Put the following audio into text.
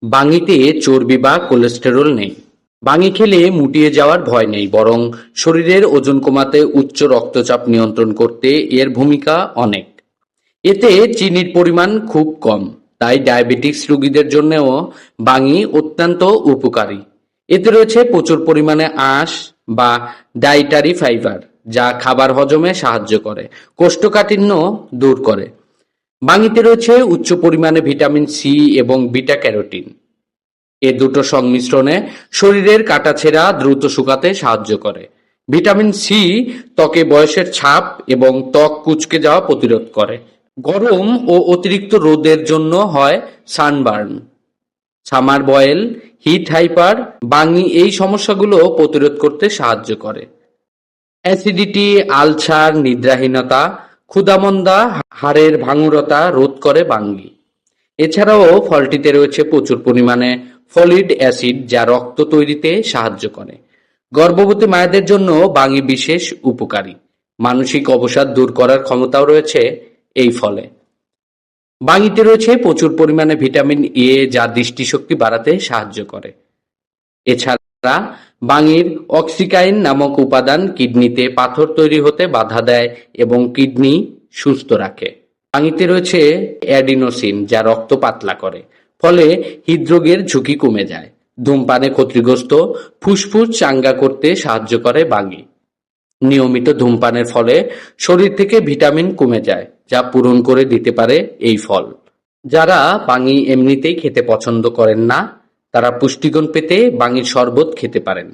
বাঙিতে চর্বি বা কোলেস্টেরল নেই। বাঙি খেলে মুটিয়ে যাওয়ার ভয় নেই, বরং শরীরের ওজন কমাতে, উচ্চ রক্তচাপ নিয়ন্ত্রণ করতে এর ভূমিকা অনেক। এতে চিনির পরিমাণ খুব কম, তাই ডায়াবেটিস রোগীদের জন্যও বাঙি অত্যন্ত উপকারী। এতে রয়েছে প্রচুর পরিমাণে আঁশ বা ডায়েটারি ফাইবার, যা খাবার হজমে সাহায্য করে, কোষ্ঠকাঠিন্য দূর করে। বাঙিতে রয়েছে উচ্চ পরিমাণে ভিটামিন সি এবং বিটা ক্যারোটিন। এ দুটো সংমিশ্রণে শরীরের কাটাছেঁড়া দ্রুত শুকাতে সাহায্য করে। ভিটামিন সি ত্বকে বয়সের ছাপ এবং ত্বক কুঁচকে যাওয়া প্রতিরোধ করে। গরম ও অতিরিক্ত রোদের জন্য হয় sunburn, summer boil, heat hyper. বাঙি এই সমস্যাগুলো প্রতিরোধ করতে সাহায্য করে। অ্যাসিডিটি, আলসার, নিদ্রাহীনতা, ক্ষুধামন্দা, হাড়ের ভাঙুরতা রোধ করে বাঙ্গি। এছাড়াও ফলটিতে রয়েছে প্রচুর পরিমাণে ফলিক অ্যাসিড, যা রক্ত তৈরিতে সাহায্য করে। গর্ভবতী মায়েদের জন্য বাঙি বিশেষ উপকারী। মানসিক অবসাদ দূর করার ক্ষমতাও রয়েছে এই ফলে। বাঙিতে রয়েছে প্রচুর পরিমাণে ভিটামিন এ, যা দৃষ্টিশক্তি বাড়াতে সাহায্য করে। এছাড়া বাঙির অক্সিকাইন নামক উপাদান কিডনিতে পাথর তৈরি হতে বাধা দেয় এবং কিডনি সুস্থ রাখে। বাঙিতে রয়েছে অ্যাডিনোসিন, যা রক্ত পাতলা করে, ফলে হৃদরোগের ঝুঁকি কমে যায়। ধূমপানে ক্ষতিগ্রস্ত ফুসফুস চাঙ্গা করতে সাহায্য করে বাঙি। নিয়মিত ধূমপানের ফলে শরীর থেকে ভিটামিন কমে যায়, যা পূরণ করে দিতে পারে এই ফল। যারা বাঙি এমনিতেই খেতে পছন্দ করেন না, তারা পুষ্টিগুণ পেতে বাঙির শরবত খেতে পারেন।